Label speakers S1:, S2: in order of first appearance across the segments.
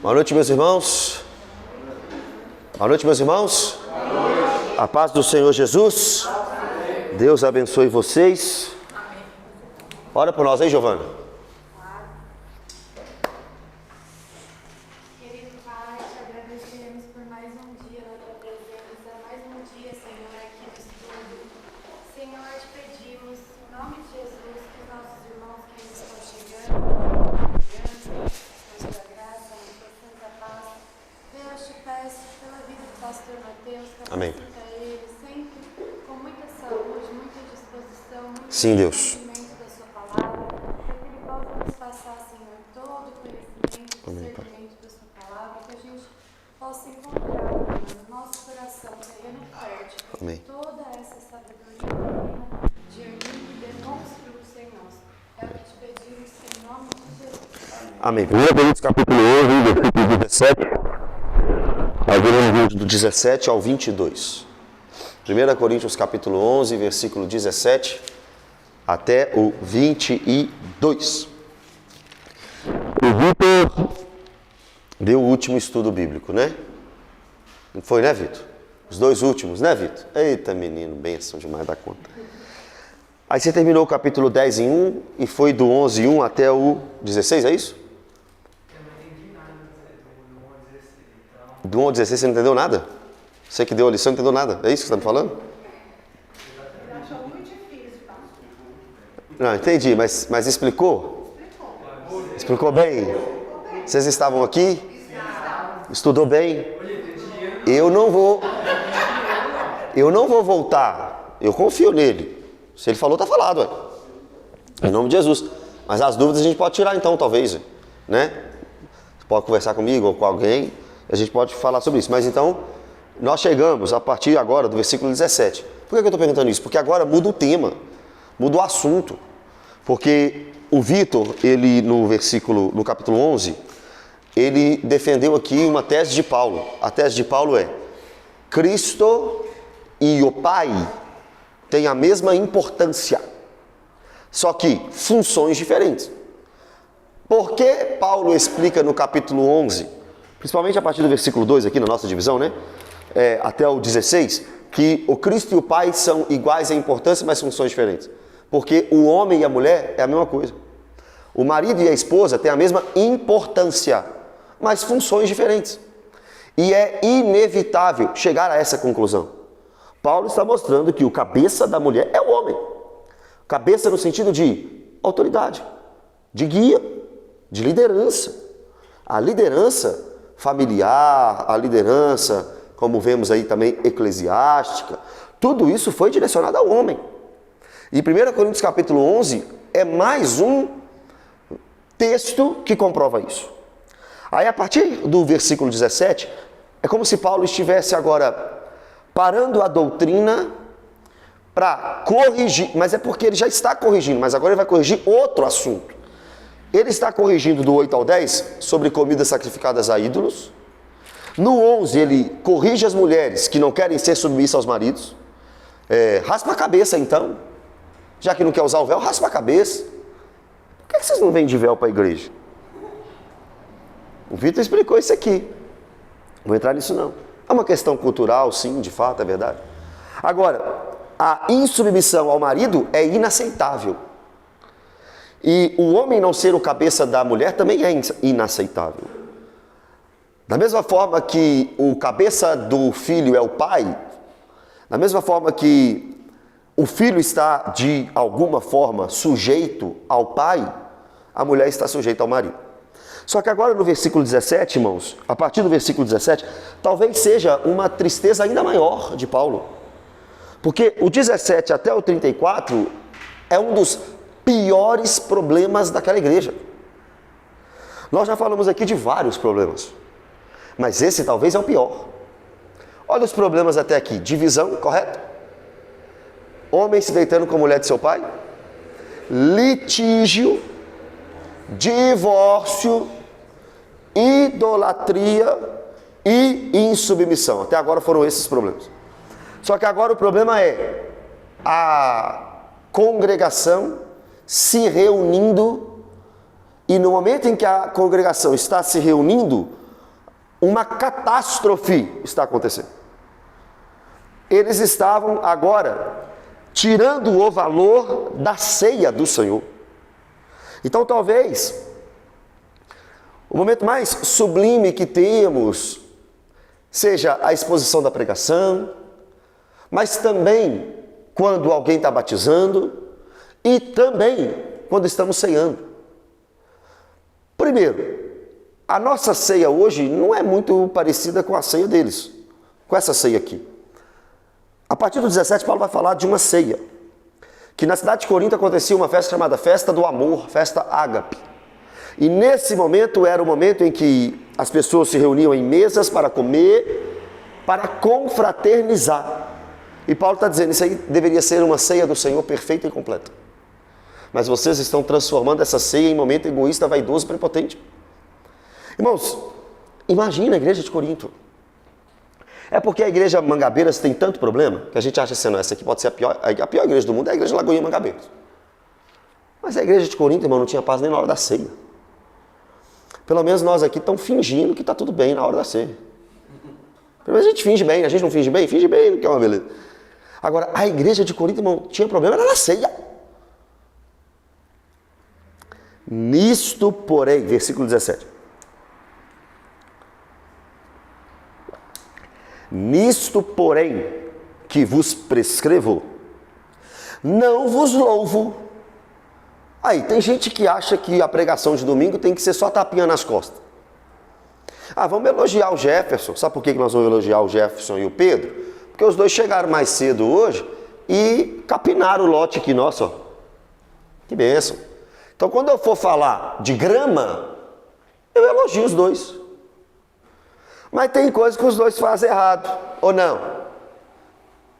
S1: Boa noite, meus irmãos. Boa noite, meus irmãos. A paz do Senhor Jesus. Deus abençoe vocês. Ora por nós aí, Giovana.
S2: Querido Pai, te agradecemos por mais um dia na tua presença, mais um dia, Senhor, aqui no estudo. Senhor, te pedimos, em nome de Jesus, que os nossos irmãos que ainda estão chegando, na tua graça, na tua santa paz. Deus, te peço pela vida do pastor Mateus,
S1: Amém.
S2: capacita ele sempre com muita saúde, muita disposição, muito
S1: Sim, Deus.
S2: conhecimento da sua palavra, para que ele possa nos passar, Senhor, todo o conhecimento, discernimento da sua palavra, que a gente possa encontrar, Senhor, no nosso coração, terreno fértil,
S1: Amém.
S2: toda essa sabedoria divina, germine e dê bons frutos em nós. É o que te pedimos em nome de Jesus.
S1: Amém. 1 Coríntios capítulo 11, versículo 17. Nós veremos do 17 ao 22. 1 Coríntios capítulo 11, versículo 17 até o 22. O Vitor deu o último estudo bíblico, né? Não foi, né, Vitor? Os dois últimos, né, Vitor? Eita, menino, bênção demais da conta. Aí você terminou o capítulo 10 em 1 e foi do 11 em 1 até o 16, é isso? Do 1 ao 16 você não entendeu nada? Você que deu a lição não entendeu nada? É isso que você está me falando? Não, entendi, mas explicou? Explicou bem? Vocês estavam aqui? Estudou bem? Eu não vou voltar. Eu confio nele. Se ele falou, está falado, ué. Em nome de Jesus. Mas as dúvidas a gente pode tirar então, talvez, né? Você pode conversar comigo ou com alguém, a gente pode falar sobre isso. Mas então, nós chegamos a partir agora do versículo 17. Por que eu estou perguntando isso? Porque agora muda o tema, muda o assunto. Porque o Vitor, ele no capítulo 11, ele defendeu aqui uma tese de Paulo. A tese de Paulo é: Cristo e o Pai têm a mesma importância, só que funções diferentes. Por que Paulo explica no capítulo 11, principalmente a partir do versículo 2 aqui na nossa divisão, né? Até o 16, que o Cristo e o Pai são iguais em importância, mas funções diferentes? Porque o homem e a mulher é a mesma coisa. O marido e a esposa têm a mesma importância, mas funções diferentes. E é inevitável chegar a essa conclusão. Paulo está mostrando que o cabeça da mulher é o homem. Cabeça no sentido de autoridade, de guia, de liderança. A liderança familiar, a liderança, como vemos aí também, eclesiástica, tudo isso foi direcionado ao homem. E 1 Coríntios capítulo 11 é mais um texto que comprova isso. Aí a partir do versículo 17, é como se Paulo estivesse agora parando a doutrina para corrigir, mas é porque ele já está corrigindo, mas agora ele vai corrigir outro assunto. Ele está corrigindo do 8 ao 10 sobre comidas sacrificadas a ídolos. No 11 ele corrige as mulheres que não querem ser submissas aos maridos. Raspa a cabeça então. Já que não quer usar o véu, raspa a cabeça. Por que vocês não vêm de véu para a igreja? O Vitor explicou isso aqui. Não vou entrar nisso não. É uma questão cultural, sim, de fato, é verdade. Agora, a insubmissão ao marido é inaceitável. E o homem não ser o cabeça da mulher também é inaceitável. Da mesma forma que o cabeça do filho é o pai, da mesma forma que o filho está, de alguma forma, sujeito ao pai, a mulher está sujeita ao marido. Só que agora no versículo 17, irmãos, a partir do versículo 17, talvez seja uma tristeza ainda maior de Paulo. Porque o 17 até o 34 é um dos piores problemas daquela igreja. Nós já falamos aqui de vários problemas, mas esse talvez é o pior. Olha os problemas até aqui: divisão, correto? Homem se deitando com a mulher de seu pai, litígio, divórcio, idolatria e insubmissão. Até agora foram esses problemas. Só que agora o problema é a congregação se reunindo, e no momento em que a congregação está se reunindo, uma catástrofe está acontecendo. Eles estavam agora tirando o valor da ceia do Senhor. Então talvez o momento mais sublime que temos seja a exposição da pregação, mas também quando alguém está batizando e também quando estamos ceando. Primeiro, a nossa ceia hoje não é muito parecida com a ceia deles, com essa ceia aqui. A partir do 17, Paulo vai falar de uma ceia, que na cidade de Corinto acontecia uma festa chamada Festa do Amor, Festa Ágape. E nesse momento era o momento em que as pessoas se reuniam em mesas para comer, para confraternizar. E Paulo está dizendo, isso aí deveria ser uma ceia do Senhor perfeita e completa. Mas vocês estão transformando essa ceia em momento egoísta, vaidoso e prepotente. Irmãos, imagina a igreja de Corinto. É porque a igreja Mangabeiras tem tanto problema, que a gente acha assim, não, essa aqui pode ser a pior igreja do mundo, é a igreja Lagoinha Mangabeiras. Mas a igreja de Corinto, irmão, não tinha paz nem na hora da ceia. Pelo menos nós aqui estamos fingindo que está tudo bem na hora da ceia. Pelo menos a gente finge bem, a gente não finge bem, que é uma beleza. Agora, a igreja de Corinto, irmão, tinha problema, era na ceia. Nisto, porém, versículo 17. Nisto, porém, que vos prescrevo, não vos louvo. Aí, tem gente que acha que a pregação de domingo tem que ser só tapinha nas costas. Ah, vamos elogiar o Jefferson. Sabe por que nós vamos elogiar o Jefferson e o Pedro? Porque os dois chegaram mais cedo hoje e capinaram o lote aqui, nossa, ó. Que bênção. Então, quando eu for falar de grama, eu elogio os dois. Mas tem coisa que os dois fazem errado, ou não?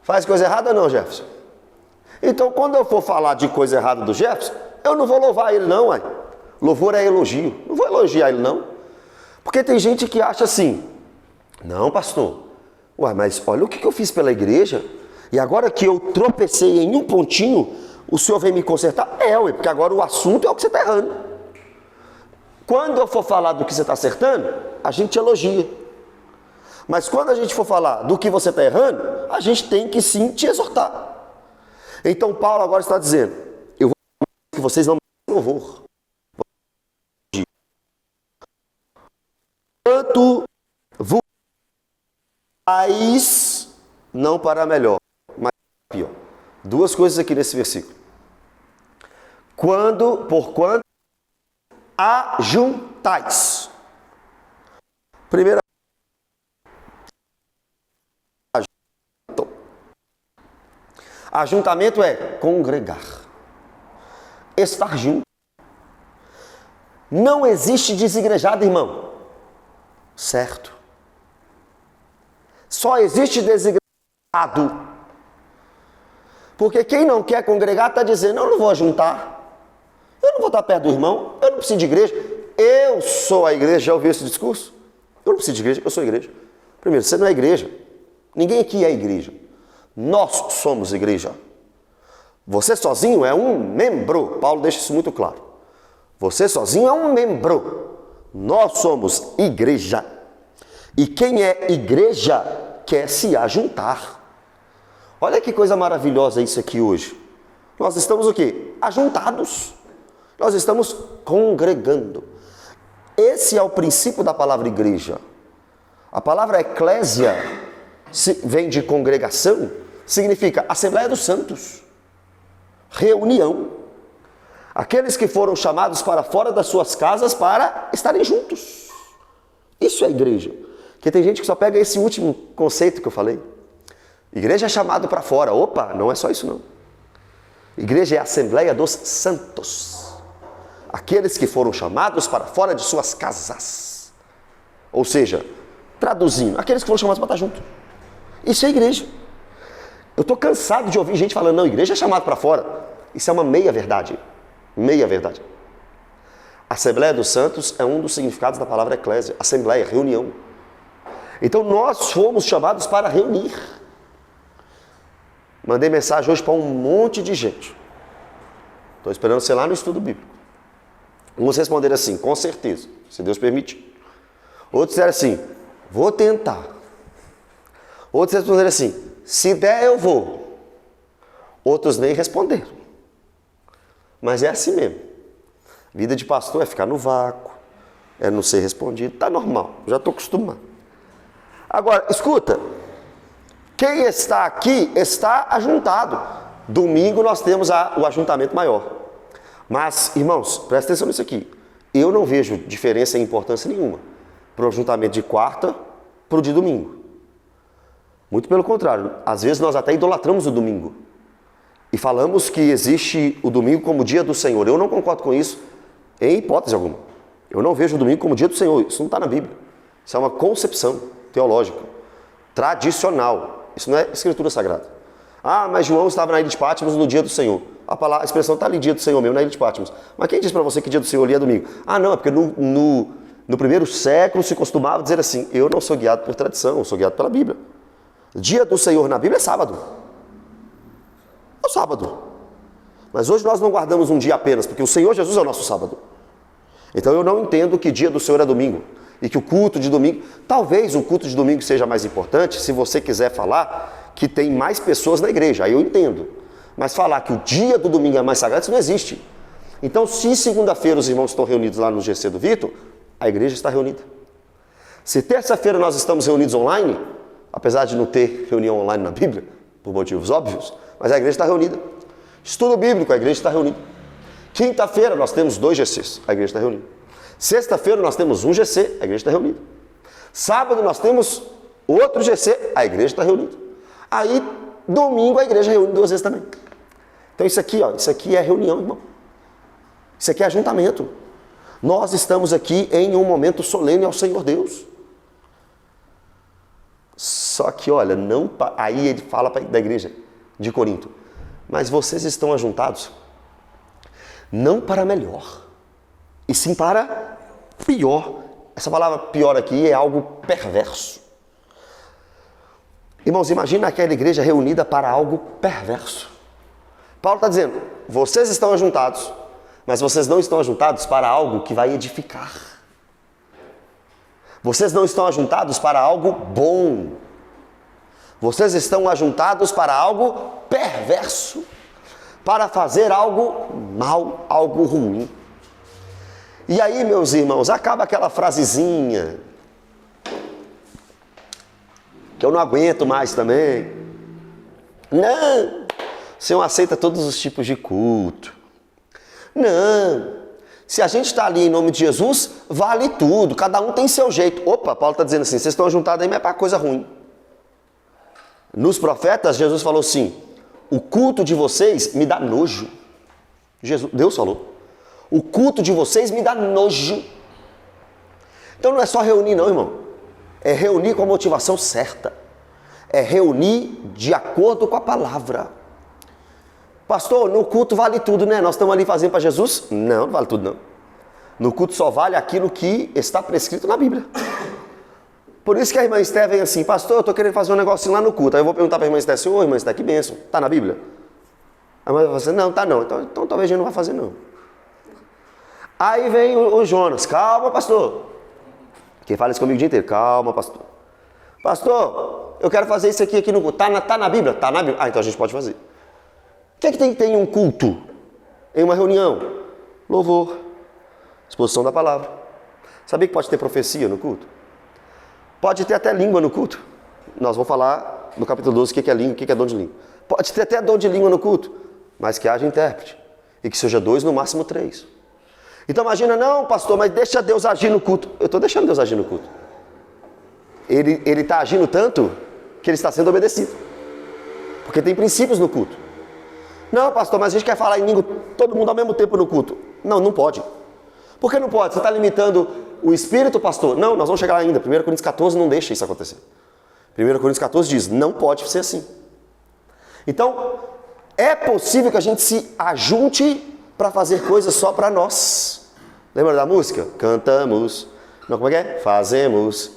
S1: Faz coisa errada ou não, Jefferson? Então, quando eu for falar de coisa errada do Jefferson, eu não vou louvar ele não, uai. Louvor é elogio. Não vou elogiar ele não. Porque tem gente que acha assim, não, pastor, uai, mas olha o que eu fiz pela igreja, e agora que eu tropecei em um pontinho, o senhor vem me consertar? Ué, porque agora o assunto é o que você está errando. Quando eu for falar do que você está acertando, a gente elogia. Mas quando a gente for falar do que você está errando, a gente tem que sim te exortar. Então Paulo agora está dizendo, eu vou que vocês não me louvor. Quanto vos faz, não para melhor, mas para pior. Duas coisas aqui nesse versículo. Porquanto ajuntais. Primeira. Ajuntamento é congregar, estar junto. Não existe desigrejado, irmão. Certo. Só existe desigrejado. Porque quem não quer congregar está dizendo, eu não vou juntar. Eu não vou estar perto do irmão. Eu não preciso de igreja. Eu sou a igreja. Já ouviu esse discurso? Eu não preciso de igreja, eu sou a igreja. Primeiro, você não é igreja. Ninguém aqui é igreja. Nós somos igreja. Você sozinho é um membro. Paulo deixa isso muito claro. Você sozinho é um membro. Nós somos igreja. E quem é igreja quer se ajuntar. Olha que coisa maravilhosa isso aqui hoje. Nós estamos o quê? Ajuntados. Nós estamos congregando. Esse é o princípio da palavra igreja. A palavra eclésia vem de congregação, significa Assembleia dos Santos, reunião. Aqueles que foram chamados para fora das suas casas para estarem juntos. Isso é igreja. Porque tem gente que só pega esse último conceito que eu falei. Igreja é chamado para fora. Opa, não é só isso não. Igreja é a Assembleia dos Santos. Aqueles que foram chamados para fora de suas casas. Ou seja, traduzindo, aqueles que foram chamados para estar junto. Isso é igreja. Eu estou cansado de ouvir gente falando, não, igreja é chamado para fora. Isso é uma meia verdade. Meia verdade. Assembleia dos Santos é um dos significados da palavra eclésia. Assembleia, reunião. Então nós fomos chamados para reunir. Mandei mensagem hoje para um monte de gente. Estou esperando você lá no estudo bíblico. Uns responderam assim, com certeza, se Deus permitir. Outros disseram assim, Vou tentar. Outros responderam assim, se der eu vou. Outros nem responderam. Mas é assim mesmo. Vida de pastor é ficar no vácuo, é não ser respondido, tá normal, já estou acostumado. Agora, escuta, quem está aqui está ajuntado. Domingo nós temos o ajuntamento maior. Mas, irmãos, presta atenção nisso aqui. Eu não vejo diferença em importância nenhuma para o ajuntamento de quarta para o de domingo. Muito pelo contrário, às vezes nós até idolatramos o domingo. E falamos que existe o domingo como dia do Senhor. Eu não concordo com isso em hipótese alguma. Eu não vejo o domingo como dia do Senhor. Isso não está na Bíblia. Isso é uma concepção teológica, tradicional. Isso não é escritura sagrada. Ah, mas João estava na ilha de Patmos no dia do Senhor. A expressão está ali, dia do Senhor mesmo, na ilha de Patmos. Mas quem disse para você que dia do Senhor ali é domingo? Ah, não, é porque no primeiro século se costumava dizer assim, eu não sou guiado por tradição, eu sou guiado pela Bíblia. Dia do Senhor na Bíblia é sábado. É o sábado. Mas hoje nós não guardamos um dia apenas, porque o Senhor Jesus é o nosso sábado. Então eu não entendo que dia do Senhor é domingo. E que o culto de domingo... Talvez o culto de domingo seja mais importante se você quiser falar que tem mais pessoas na igreja. Aí eu entendo. Mas falar que o dia do domingo é mais sagrado, isso não existe. Então, se segunda-feira os irmãos estão reunidos lá no GC do Vitor, a igreja está reunida. Se terça-feira nós estamos reunidos online, apesar de não ter reunião online na Bíblia, por motivos óbvios, mas a igreja está reunida. Estudo bíblico, a igreja está reunida. Quinta-feira nós temos 2 GCs, a igreja está reunida. Sexta-feira nós temos um GC, a igreja está reunida. Sábado nós temos outro GC, a igreja está reunida. Aí, domingo, a igreja reúne 2 vezes também. Então isso aqui, isso aqui é reunião, irmão. Isso aqui é ajuntamento. Nós estamos aqui em um momento solene ao Senhor Deus. Só que, olha, aí ele fala da igreja de Corinto. Mas vocês estão ajuntados não para melhor, e sim para pior. Essa palavra pior aqui é algo perverso. Irmãos, imagina aquela igreja reunida para algo perverso. Paulo está dizendo, vocês estão ajuntados, mas vocês não estão ajuntados para algo que vai edificar. Vocês não estão ajuntados para algo bom. Vocês estão ajuntados para algo perverso. Para fazer algo mal, algo ruim. E aí, meus irmãos, acaba aquela frasezinha que eu não aguento mais também. Não, o Senhor aceita todos os tipos de culto. Não, se a gente está ali em nome de Jesus, vale tudo, cada um tem seu jeito. Opa, Paulo está dizendo assim, vocês estão ajuntados aí, mas é para coisa ruim. Nos profetas, Jesus falou assim, o culto de vocês me dá nojo. Deus falou. O culto de vocês me dá nojo. Então não é só reunir não, irmão. É reunir com a motivação certa. É reunir de acordo com a palavra. Pastor, no culto vale tudo, né? Nós estamos ali fazendo para Jesus? Não, não vale tudo não. No culto só vale aquilo que está prescrito na Bíblia. Por isso que a irmã Esther vem assim, pastor, eu estou querendo fazer um negocinho lá no culto. Aí eu vou perguntar para a irmã Esther assim, ô irmã Esther, que bênção, está na Bíblia? A irmã vai falar assim, não, está não. Então talvez a gente não vai fazer não. Aí vem o Jonas, calma pastor. Quem fala isso comigo o dia inteiro, calma pastor. Pastor, eu quero fazer isso aqui no culto. Está na Bíblia? Está na Bíblia. Ah, então a gente pode fazer. O que é que tem que ter em um culto? Em uma reunião? Louvor. Exposição da palavra. Sabia que pode ter profecia no culto? Pode ter até língua no culto. Nós vamos falar no capítulo 12 o que é língua, o que é dom de língua. Pode ter até dom de língua no culto, mas que haja intérprete. E que seja 2, no máximo 3. Então imagina, não pastor, mas deixa Deus agir no culto. Eu estou deixando Deus agir no culto. Ele está agindo tanto que ele está sendo obedecido. Porque tem princípios no culto. Não pastor, mas a gente quer falar em língua todo mundo ao mesmo tempo no culto. Não, não pode. Por que não pode? Você está limitando o Espírito, pastor? Não, nós vamos chegar lá ainda. 1 Coríntios 14 não deixa isso acontecer. 1 Coríntios 14 diz, não pode ser assim. Então, é possível que a gente se ajunte para fazer coisas só para nós. Lembra da música? Cantamos. Não, como é que é? Fazemos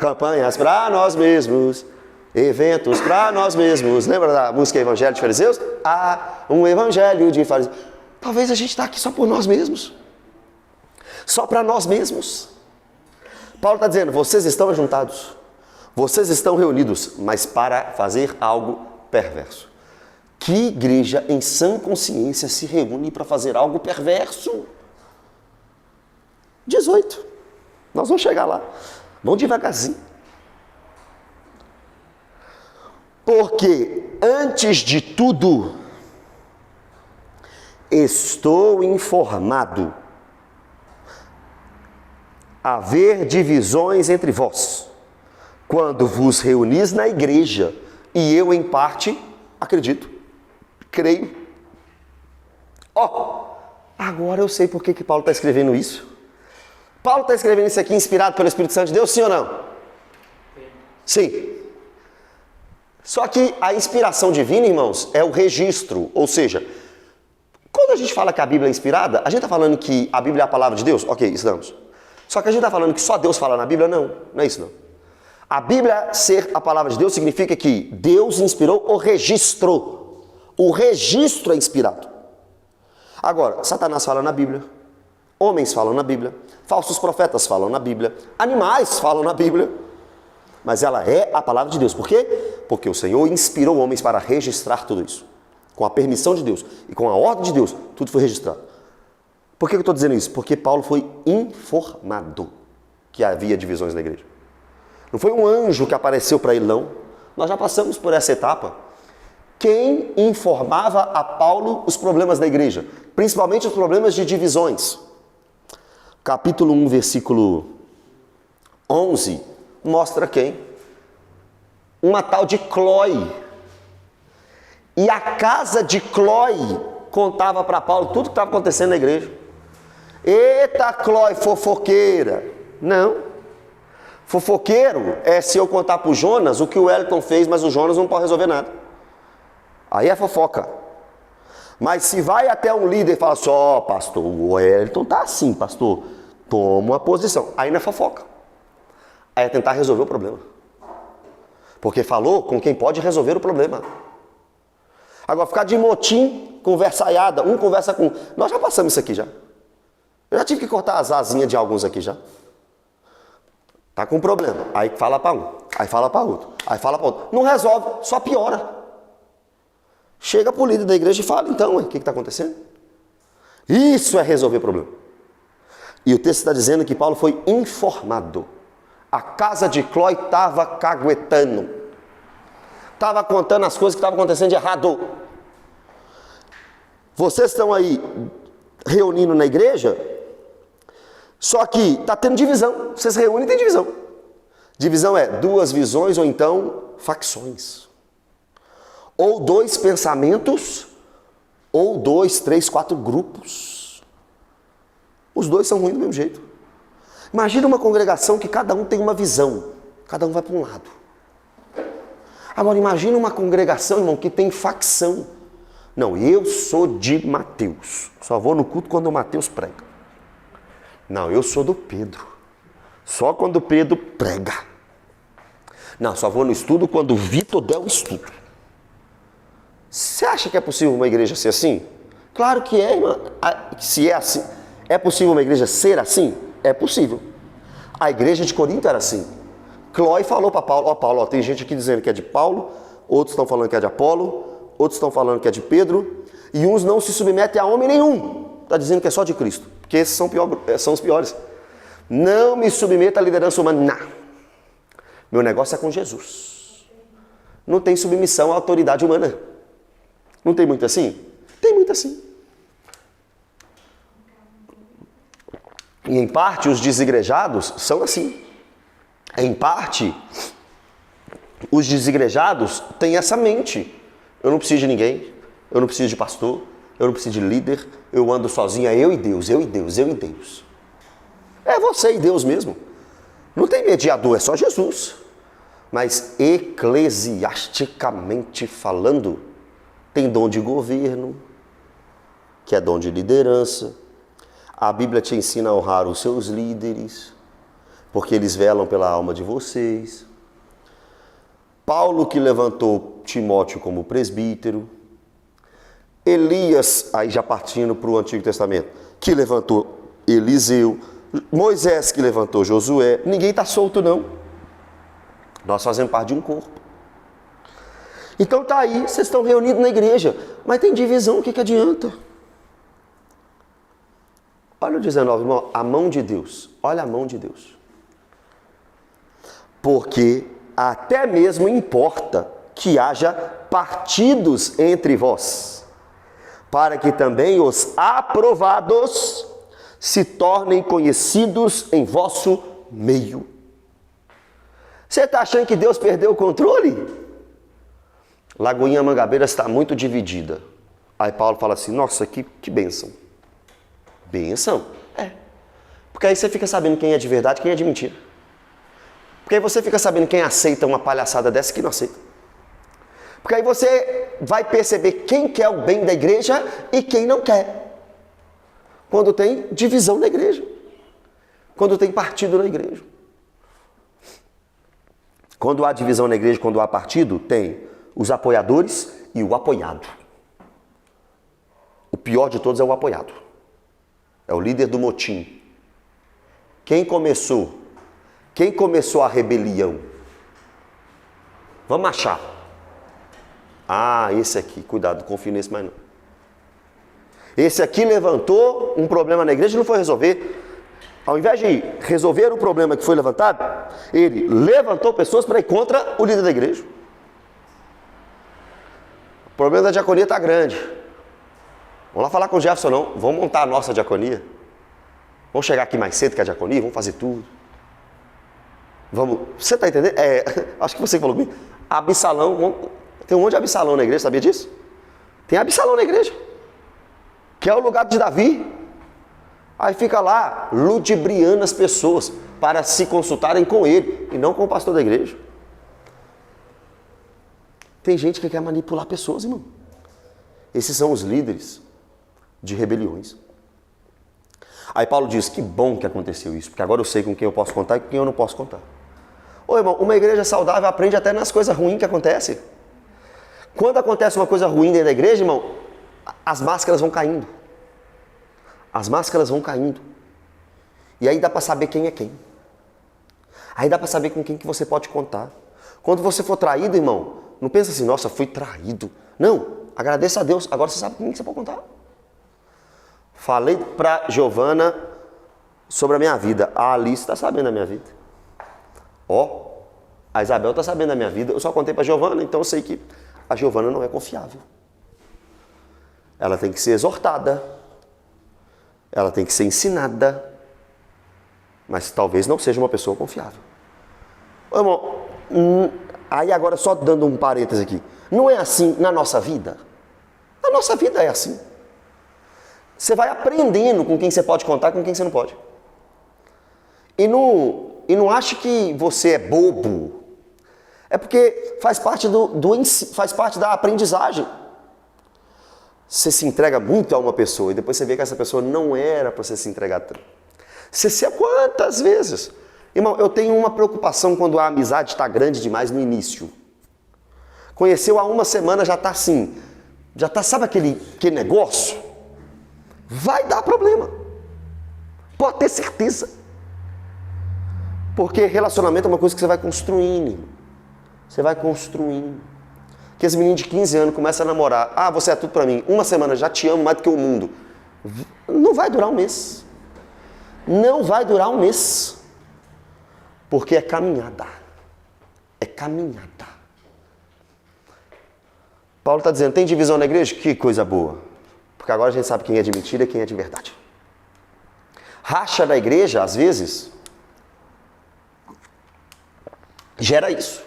S1: campanhas para nós mesmos. Eventos para nós mesmos. Lembra da música Evangelho de Fariseus? Ah, um evangelho de fariseus. Talvez a gente está aqui só por nós mesmos. Só para nós mesmos. Paulo está dizendo, vocês estão ajuntados, vocês estão reunidos, mas para fazer algo perverso. Que igreja em sã consciência se reúne para fazer algo perverso? 18. Nós vamos chegar lá. Vamos devagarzinho. Porque, antes de tudo, estou informado haver divisões entre vós, quando vos reunis na igreja, e eu, em parte, acredito, creio. Agora eu sei por que Paulo está escrevendo isso. Paulo está escrevendo isso aqui inspirado pelo Espírito Santo de Deus, sim ou não? Sim. Só que a inspiração divina, irmãos, é o registro, ou seja, quando a gente fala que a Bíblia é inspirada, a gente está falando que a Bíblia é a palavra de Deus? Ok, estamos. Só que a gente está falando que só Deus fala na Bíblia? Não, não é isso não. A Bíblia ser a palavra de Deus significa que Deus inspirou o registro. O registro é inspirado. Agora, Satanás fala na Bíblia, homens falam na Bíblia, falsos profetas falam na Bíblia, animais falam na Bíblia, mas ela é a palavra de Deus. Por quê? Porque o Senhor inspirou homens para registrar tudo isso. Com a permissão de Deus e com a ordem de Deus, tudo foi registrado. Por que eu estou dizendo isso? Porque Paulo foi informado que havia divisões na igreja. Não foi um anjo que apareceu para ele, não. Nós já passamos por essa etapa. Quem informava a Paulo os problemas da igreja? Principalmente os problemas de divisões. Capítulo 1, versículo 11, mostra quem? Uma tal de Cloe. E a casa de Cloe contava para Paulo tudo que estava acontecendo na igreja. Eita, Cloe, fofoqueira. Não. Fofoqueiro é se eu contar para o Jonas o que o Wellington fez, mas o Jonas não pode resolver nada. Aí é fofoca. Mas se vai até um líder e fala assim, pastor, o Wellington tá assim, pastor, toma uma posição. Aí não é fofoca. Aí é tentar resolver o problema. Porque falou com quem pode resolver o problema. Agora, ficar de motim, conversaiada, um conversa com... Nós já passamos isso aqui já. Eu já tive que cortar as asinhas de alguns aqui já. Tá com problema. Aí fala para um, aí fala para outro, aí fala para outro. Não resolve, só piora. Chega para o líder da igreja e fala, então, o que está acontecendo? Isso é resolver problema. E o texto está dizendo que Paulo foi informado. A casa de Cloe estava caguetando. Estava contando as coisas que estavam acontecendo de errado. Vocês estão aí reunindo na igreja, só que está tendo divisão. Vocês se reúnem e tem divisão. Divisão é duas visões ou então facções. Ou dois pensamentos, ou 2, 3, 4 grupos. Os dois são ruins do mesmo jeito. Imagina uma congregação que cada um tem uma visão. Cada um vai para um lado. Agora imagina uma congregação, irmão, que tem facção. Não, eu sou de Mateus. Só vou no culto quando o Mateus prega. Não, eu sou do Pedro. Só quando o Pedro prega. Não, só vou no estudo quando o Vitor der o estudo. Você acha que é possível uma igreja ser assim? Claro que é, irmão. Se é assim, é possível uma igreja ser assim? É possível. A igreja de Corinto era assim. Cloe falou para Paulo, Paulo, tem gente aqui dizendo que é de Paulo, outros estão falando que é de Apolo, outros estão falando que é de Pedro, e uns não se submetem a homem nenhum. Está dizendo que é só de Cristo, porque esses são os piores. Não me submeta à liderança humana, não. Meu negócio é com Jesus. Não tem submissão à autoridade humana. Não tem muito assim? Tem muito assim. E em parte os desigrejados são assim. Em parte, os desigrejados têm essa mente. Eu não preciso de ninguém, eu não preciso de pastor, eu não preciso de líder, eu ando sozinho, é eu e Deus, eu e Deus, eu e Deus. É você e Deus mesmo. Não tem mediador, é só Jesus. Mas eclesiasticamente falando, tem dom de governo, que é dom de liderança. A Bíblia te ensina a honrar os seus líderes, porque eles velam pela alma de vocês. Paulo que levantou Timóteo como presbítero. Elias, aí já partindo para o Antigo Testamento, que levantou Eliseu. Moisés que levantou Josué, ninguém está solto não. Nós fazemos parte de um corpo. Então tá aí, vocês estão reunidos na igreja, mas tem divisão, o que adianta? Olha o 19, irmão, a mão de Deus, olha a mão de Deus. Porque até mesmo importa que haja partidos entre vós, para que também os aprovados se tornem conhecidos em vosso meio. Você está achando que Deus perdeu o controle? Lagoinha Mangabeira está muito dividida. Aí Paulo fala assim, nossa, que bênção. Bênção? É. Porque aí você fica sabendo quem é de verdade e quem é de mentira. Porque aí você fica sabendo quem aceita uma palhaçada dessa e quem não aceita. Porque aí você vai perceber quem quer o bem da igreja e quem não quer. Quando tem divisão na igreja. Quando tem partido na igreja. Quando há divisão na igreja, quando há partido, tem os apoiadores e o apoiado. O pior de todos é o apoiado. É o líder do motim. Quem começou a rebelião? Vamos achar. Ah, esse aqui, cuidado, não confio nesse mais não. Esse aqui levantou um problema na igreja e não foi resolver. Ao invés de resolver o problema que foi levantado, ele levantou pessoas para ir contra o líder da igreja. O problema da diaconia está grande. Vamos lá falar com o Jefferson, não. Vamos montar a nossa diaconia. Vamos chegar aqui mais cedo que a diaconia, vamos fazer tudo. Vamos. Você está entendendo? Acho que você falou comigo. Absalão, tem um monte de Absalão na igreja, sabia disso? Tem Absalão na igreja. Que é o lugar de Davi. Aí fica lá, ludibriando as pessoas para se consultarem com ele e não com o pastor da igreja. Tem gente que quer manipular pessoas, irmão. Esses são os líderes de rebeliões. Aí Paulo diz, que bom que aconteceu isso, porque agora eu sei com quem eu posso contar e com quem eu não posso contar. Ô irmão, uma igreja saudável aprende até nas coisas ruins que acontecem. Quando acontece uma coisa ruim dentro da igreja, irmão, as máscaras vão caindo. As máscaras vão caindo. E aí dá para saber quem é quem. Aí dá para saber com quem que você pode contar. Quando você for traído, irmão, não pensa assim, nossa, fui traído. Não, agradeça a Deus. Agora você sabe com quem que você pode contar. Falei para Giovana sobre a minha vida. A Alice está sabendo da minha vida. A Isabel está sabendo da minha vida. Eu só contei para Giovana, então eu sei que a Giovana não é confiável. Ela tem que ser exortada. Ela tem que ser ensinada. Mas talvez não seja uma pessoa confiável. Ô, irmão, aí agora só dando um parênteses aqui. Não é assim na nossa vida? Na nossa vida é assim. Você vai aprendendo com quem você pode contar e com quem você não pode. E não ache que você é bobo. É porque faz parte faz parte da aprendizagem. Você se entrega muito a uma pessoa e depois você vê que essa pessoa não era para você se entregar tanto. Você se quantas vezes? Irmão, eu tenho uma preocupação quando a amizade está grande demais no início. Conheceu há uma semana, já está assim. Já está, sabe aquele negócio? Vai dar problema. Pode ter certeza. Porque relacionamento é uma coisa que você vai construindo. Você vai construindo. Que esse menino de 15 anos começa a namorar. Ah, você é tudo pra mim. Uma semana, já te amo mais do que o mundo. Não vai durar um mês. Não vai durar um mês. Porque é caminhada. É caminhada. Paulo está dizendo, tem divisão na igreja? Que coisa boa. Porque agora a gente sabe quem é de mentira e quem é de verdade. Racha na igreja, às vezes, gera isso.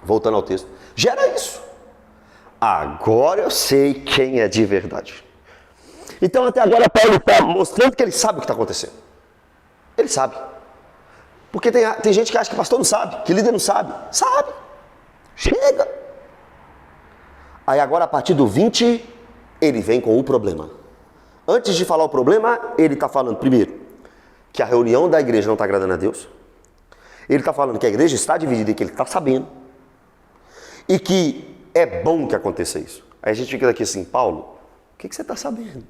S1: Voltando ao texto. Gera isso. Agora eu sei quem é de verdade. Então até agora Paulo está mostrando que ele sabe o que está acontecendo. Ele sabe. Porque tem gente que acha que pastor não sabe, que líder não sabe. Sabe. Chega. Aí agora a partir do 20, ele vem com o problema. Antes de falar o problema, ele está falando primeiro que a reunião da igreja não está agradando a Deus. Ele está falando que a igreja está dividida e que ele está sabendo. E que é bom que aconteça isso. Aí a gente fica daqui assim, Paulo, o que você está sabendo? O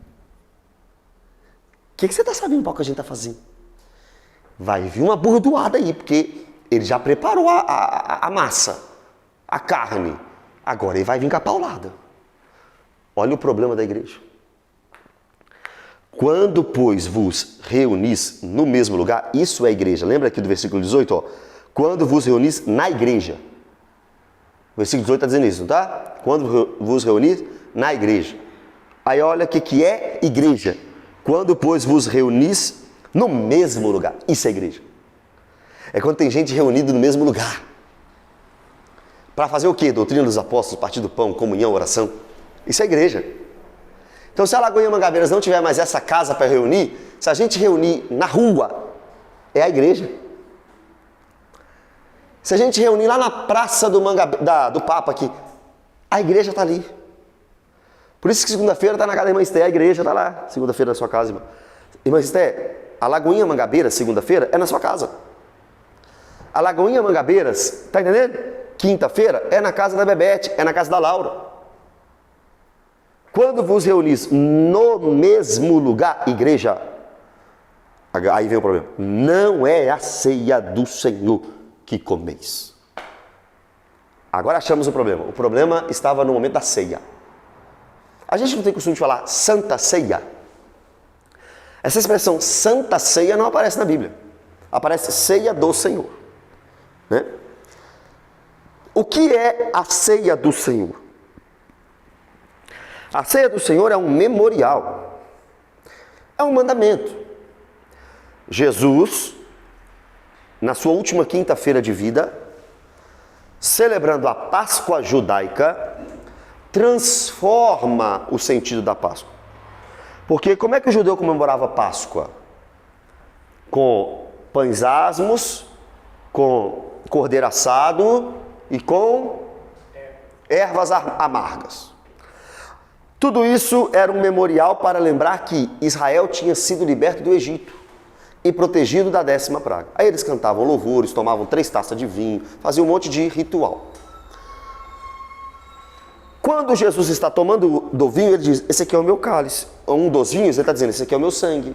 S1: que você está sabendo, Paulo, que a gente está fazendo? vai vir uma bordoada aí, porque ele já preparou a massa, a carne. Agora ele vai vir com a paulada. Olha o problema da igreja. Quando, pois, vos reunis no mesmo lugar, isso é igreja. Lembra aqui do versículo 18? Ó? Quando vos reunis na igreja. O versículo 18 está dizendo isso, não tá? Quando vos reunis na igreja. Aí olha o que é igreja. Quando, pois, vos reunis no mesmo lugar. Isso é igreja. É quando tem gente reunida no mesmo lugar. Para fazer o quê? Doutrina dos apóstolos, partir do pão, comunhão, oração. Isso é igreja. Então, se a Lagoinha Mangabeiras não tiver mais essa casa para reunir, se a gente reunir na rua, é a igreja. Se a gente reunir lá na praça do Papa aqui, a igreja está ali. Por isso que segunda-feira está na casa da irmã Esté, a igreja está lá. Segunda-feira na sua casa, irmã. Irmã Esté, a Lagoinha Mangabeiras, segunda-feira, é na sua casa. A Lagoinha Mangabeiras, tá entendendo? Quinta-feira é na casa da Bebete, é na casa da Laura. Quando vos reunis no mesmo lugar, igreja, aí vem o problema. Não é a ceia do Senhor que comeis. Agora achamos o problema. O problema estava no momento da ceia. A gente não tem costume de falar Santa Ceia. Essa expressão Santa Ceia não aparece na Bíblia. Aparece ceia do Senhor. Né? O que é a ceia do Senhor? A ceia do Senhor é um memorial. É um mandamento. Jesus, na sua última quinta-feira de vida, celebrando a Páscoa judaica, transforma o sentido da Páscoa. Porque como é que o judeu comemorava a Páscoa? Com pães asmos, com cordeiro assado e com ervas amargas. Tudo isso era um memorial para lembrar que Israel tinha sido liberto do Egito e protegido da 10ª praga. Aí eles cantavam louvores, tomavam 3 taças de vinho, faziam um monte de ritual. Quando Jesus está tomando do vinho, ele diz, esse aqui é o meu cálice. Um dos vinhos, ele está dizendo, esse aqui é o meu sangue.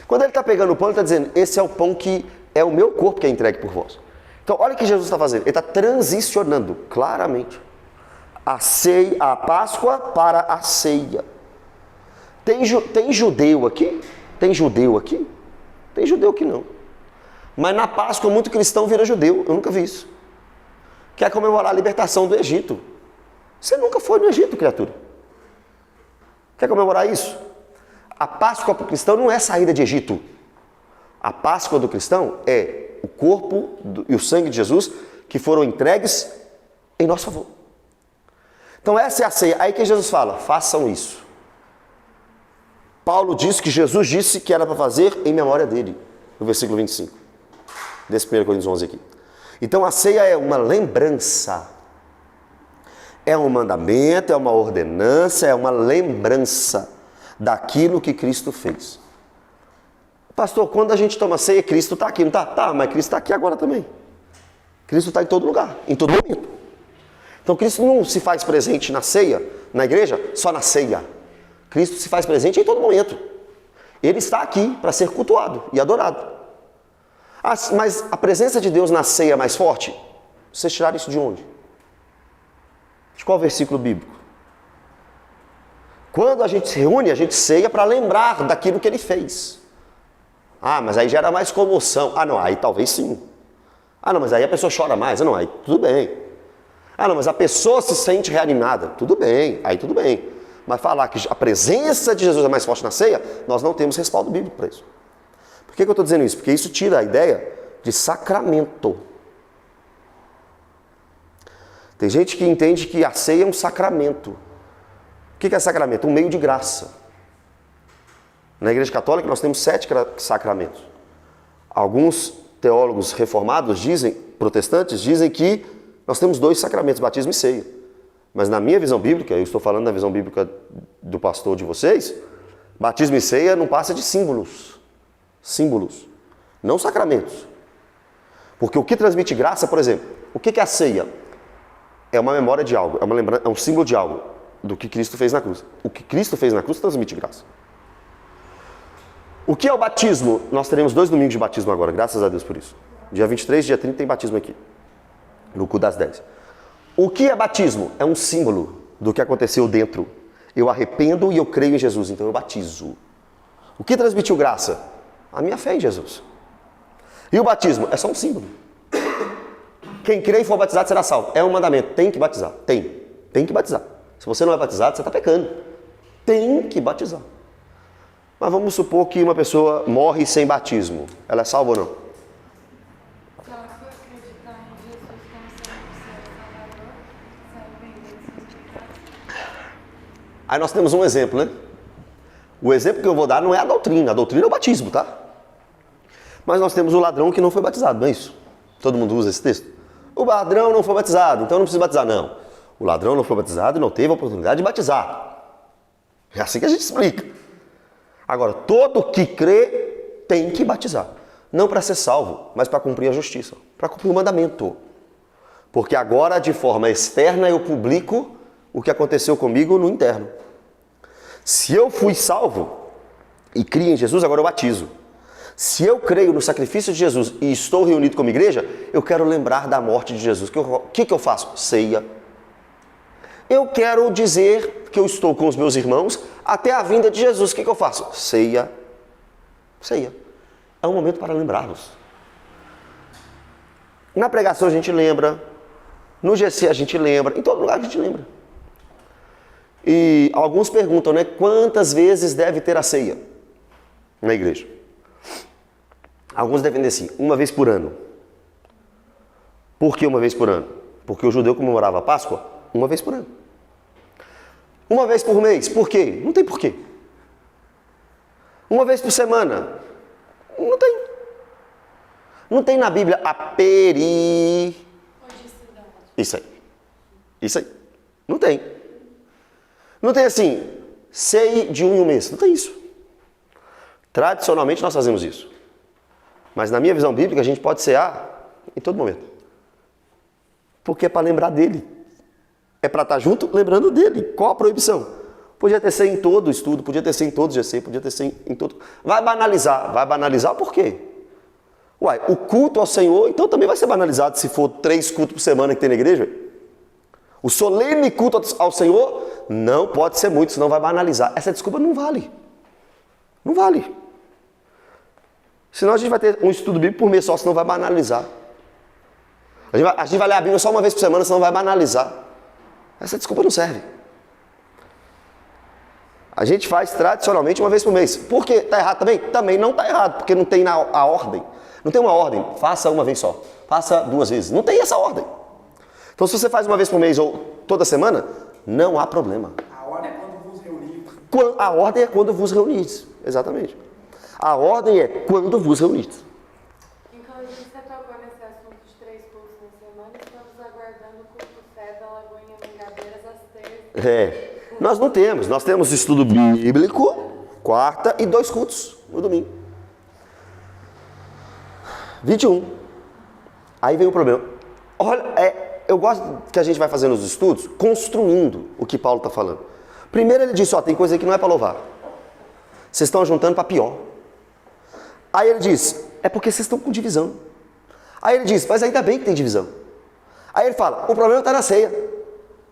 S1: Quando ele está pegando o pão, ele está dizendo, esse é o pão que é o meu corpo que é entregue por vós. Então, olha o que Jesus está fazendo. Ele está transicionando claramente a Páscoa para a ceia. Tem judeu aqui? Tem judeu aqui? Tem judeu que não. Mas na Páscoa, muito cristão vira judeu. Eu nunca vi isso. Quer comemorar a libertação do Egito. Você nunca foi no Egito, criatura. Quer comemorar isso? A Páscoa para o cristão não é saída de Egito. A Páscoa do cristão é o corpo e o sangue de Jesus que foram entregues em nosso favor. Então essa é a ceia. Aí que Jesus fala, façam isso. Paulo disse que Jesus disse que era para fazer em memória dele. No versículo 25. Desse 1 Coríntios 11 aqui. Então a ceia é uma lembrança. É um mandamento, é uma ordenança, é uma lembrança daquilo que Cristo fez. Pastor, quando a gente toma ceia, Cristo está aqui, não está? Tá, mas Cristo está aqui agora também. Cristo está em todo lugar, em todo momento. Então Cristo não se faz presente na ceia, na igreja, só na ceia. Cristo se faz presente em todo momento. Ele está aqui para ser cultuado e adorado. Ah, mas a presença de Deus na ceia é mais forte? Vocês tiraram isso de onde? De qual versículo bíblico? Quando a gente se reúne, a gente ceia para lembrar daquilo que ele fez. Ah, mas aí gera mais comoção. Ah, não, aí talvez sim. Ah, não, mas aí a pessoa chora mais. Ah, não, aí tudo bem. Ah, não, mas a pessoa se sente reanimada. Tudo bem, aí tudo bem. Mas falar que a presença de Jesus é mais forte na ceia, nós não temos respaldo bíblico para isso. Por que eu estou dizendo isso? Porque isso tira a ideia de sacramento. Tem gente que entende que a ceia é um sacramento. O que é sacramento? Um meio de graça. Na Igreja Católica nós temos 7 sacramentos. Alguns teólogos reformados dizem, protestantes, dizem que nós temos 2 sacramentos, batismo e ceia. Mas na minha visão bíblica, eu estou falando da visão bíblica do pastor de vocês, batismo e ceia não passa de símbolos. Símbolos, não sacramentos. Porque o que transmite graça, por exemplo, o que é a ceia? É uma memória de algo, é um símbolo de algo, do que Cristo fez na cruz. O que Cristo fez na cruz transmite graça. O que é o batismo? Nós teremos 2 domingos de batismo agora, graças a Deus por isso. Dia 23 e dia 30 tem batismo aqui, no culto das 10. O que é batismo? É um símbolo do que aconteceu dentro. Eu arrependo e eu creio em Jesus, então eu batizo. O que transmitiu graça? A minha fé em Jesus. E o batismo? É só um símbolo. Quem crê e for batizado será salvo. É um mandamento, tem que batizar. Tem que batizar. Se você não é batizado, você está pecando. Tem que batizar. Mas vamos supor que uma pessoa morre sem batismo. Ela é salva ou não?
S2: Se ela for acreditar em Jesus como sendo o seu Salvador, se arrepender dos seus pecados.
S1: Aí nós temos um exemplo, né? O exemplo que eu vou dar não é a doutrina é o batismo, tá? Mas nós temos o ladrão que não foi batizado, não é isso? Todo mundo usa esse texto? O ladrão não foi batizado, então não precisa batizar, não. O ladrão não foi batizado e não teve a oportunidade de batizar. É assim que a gente explica. Agora, todo que crê tem que batizar. Não para ser salvo, mas para cumprir a justiça, para cumprir o mandamento. Porque agora, de forma externa, eu publico o que aconteceu comigo no interno. Se eu fui salvo e crio em Jesus, agora eu batizo. Se eu creio no sacrifício de Jesus e estou reunido como igreja, eu quero lembrar da morte de Jesus. O que eu faço? Ceia. Eu quero dizer que eu estou com os meus irmãos até a vinda de Jesus. O que eu faço? Ceia. Ceia. É um momento para lembrá-los. Na pregação a gente lembra, no GC a gente lembra, em todo lugar a gente lembra. E alguns perguntam, né, quantas vezes deve ter a ceia na igreja? Alguns devem dizer assim, uma vez por ano. Por que uma vez por ano? Porque o judeu comemorava a Páscoa uma vez por ano. Uma vez por mês. Por quê? Não tem porquê. Uma vez por semana. Não tem. Não tem na Bíblia a periodicidade. Isso aí. Isso aí. Não tem. Não tem assim, sei de um em um mês. Não tem isso. Tradicionalmente nós fazemos isso. Mas na minha visão bíblica a gente pode cear em todo momento. Porque é para lembrar dele. É para estar junto lembrando dele. Qual a proibição? Podia ter ceia em todo o estudo, podia ter ceia em todo o GC, podia ter ceia em todo... Vai banalizar. Vai banalizar por quê? Uai, o culto ao Senhor, então também vai ser banalizado se for 3 cultos por semana que tem na igreja. O solene culto ao Senhor não pode ser muito, senão vai banalizar. Essa desculpa não vale. Não vale. Senão a gente vai ter um estudo bíblico por mês só, senão vai banalizar. A gente vai ler a Bíblia só uma vez por semana, senão vai banalizar. Essa desculpa não serve. A gente faz tradicionalmente uma vez por mês. Por quê? Está errado também? Também não está errado, porque não tem a ordem. Não tem uma ordem. Faça uma vez só. Faça 2 vezes. Não tem essa ordem. Então se você faz uma vez por mês ou toda semana, não há problema.
S3: A ordem é quando vos reunir.
S1: A ordem é quando vos reunires. Exatamente. A ordem é quando vos reunires.
S2: Inclusive, você tocou nesse assunto de 3 cultos na semana. Estamos aguardando o culto fé da Lagoinha Mangabeiras às terças.
S1: Nós não temos. Nós temos estudo bíblico, quarta e 2 cultos no domingo. 21. Aí vem o problema. Olha, eu gosto que a gente vai fazendo os estudos construindo o que Paulo está falando. Primeiro ele disse, tem coisa aí que não é para louvar. Vocês estão juntando para pior. Aí ele diz, é porque vocês estão com divisão. Aí ele diz, mas ainda bem que tem divisão. Aí ele fala, o problema está na ceia.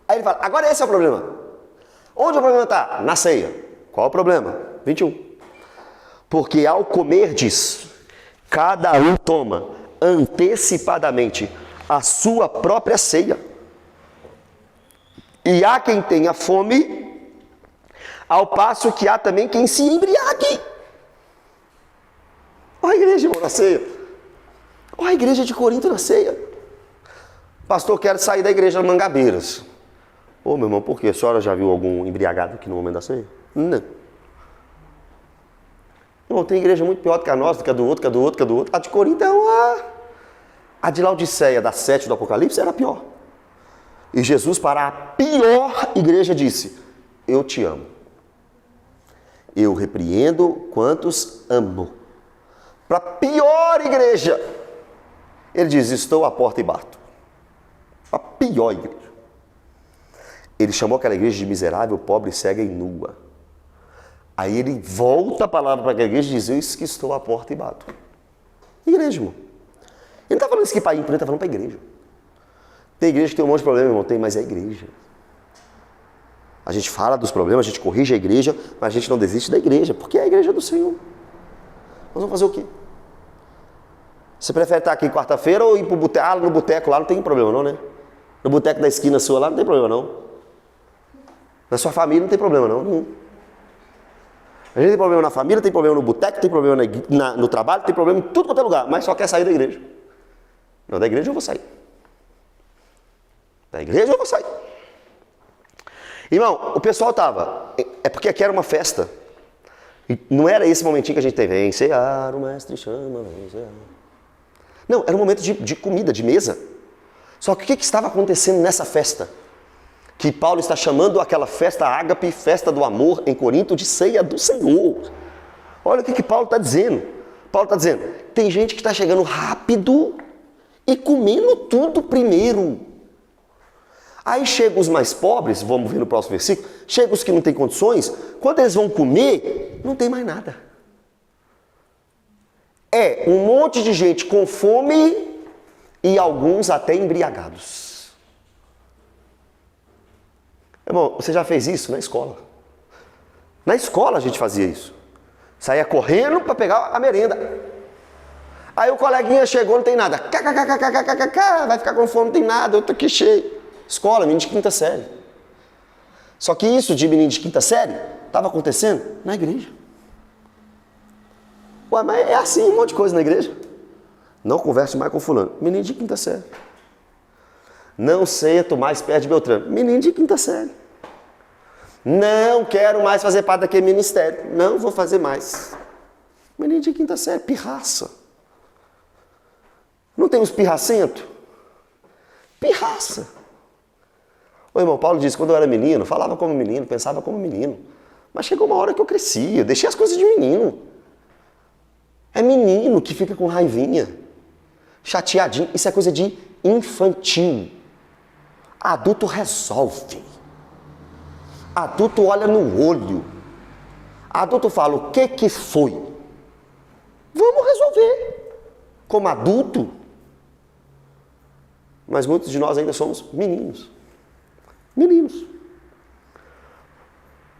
S1: Aí ele fala, agora esse é o problema. Onde o problema está? Na ceia. Qual o problema? 21. Porque ao comerdes, cada um toma antecipadamente a sua própria ceia. E há quem tenha fome, ao passo que há também quem se embriague. Olha a igreja, irmão, na ceia. Olha a igreja de Corinto na ceia. Pastor, quero sair da igreja de Mangabeiras. Ô, meu irmão, por quê? A senhora já viu algum embriagado aqui no momento da ceia? Não. Irmão, tem igreja muito pior do que a nossa, do que a do outro, que a do outro, que a do outro. A de Corinto é uma... A de Laodiceia, da 7 do Apocalipse, era pior. E Jesus, para a pior igreja, disse, eu te amo. Eu repreendo quantos amo. Para a pior igreja, ele diz, estou à porta e bato. A pior igreja. Ele chamou aquela igreja de miserável, pobre, cega e nua. Aí ele volta a palavra para a igreja e diz, eis que estou à porta e bato. Igreja, irmão. Ele não está falando isso aqui para ímpio, ele está falando para a igreja. Tem igreja que tem um monte de problema, irmão. Tem, mas é a igreja. A gente fala dos problemas, a gente corrige a igreja, mas a gente não desiste da igreja, porque é a igreja do Senhor. Nós vamos fazer o quê? Você prefere estar aqui quarta-feira ou ir para o boteco? Ah, no boteco lá não tem problema não, né? No boteco da esquina sua lá não tem problema não. Na sua família não tem problema não. Nenhum. A gente tem problema na família, tem problema no boteco, tem problema no trabalho, tem problema em tudo quanto é lugar, mas só quer sair da igreja. Não, da igreja eu vou sair. Da igreja eu vou sair. Irmão, o pessoal tava, é porque aqui era uma festa. E não era esse momentinho que a gente teve, vem cear, o mestre chama, vem cear. Não, era um momento de comida, de mesa. Só que o que estava acontecendo nessa festa? Que Paulo está chamando aquela festa ágape, festa do amor em Corinto, de ceia do Senhor. Olha o que Paulo está dizendo. Paulo está dizendo, tem gente que está chegando rápido e comendo tudo primeiro. Aí chegam os mais pobres, vamos ver no próximo versículo, chegam os que não têm condições, quando eles vão comer, não tem mais nada. É um monte de gente com fome e alguns até embriagados. Irmão, você já fez isso na escola? Na escola a gente fazia isso. Saía correndo para pegar a merenda. Aí o coleguinha chegou, não tem nada. Vai ficar com fome, não tem nada, eu tô aqui cheio. Escola, menino de quinta série. Só que isso de menino de quinta série estava acontecendo na igreja. Ué, mas é assim um monte de coisa na igreja. Não converse mais com fulano. Menino de quinta série. Não sento mais perto de Beltrano. Menino de quinta série. Não quero mais fazer parte daquele ministério. Não vou fazer mais. Menino de quinta série, pirraça. Não tem uns pirracentos? Pirraça. O irmão Paulo diz, quando eu era menino, falava como menino, pensava como menino. Mas chegou uma hora que eu cresci, eu deixei as coisas de menino. É menino que fica com raivinha, chateadinho. Isso é coisa de infantil. Adulto resolve. Adulto olha no olho. Adulto fala, o que foi? Vamos resolver. Como adulto. Mas muitos de nós ainda somos meninos. Meninos.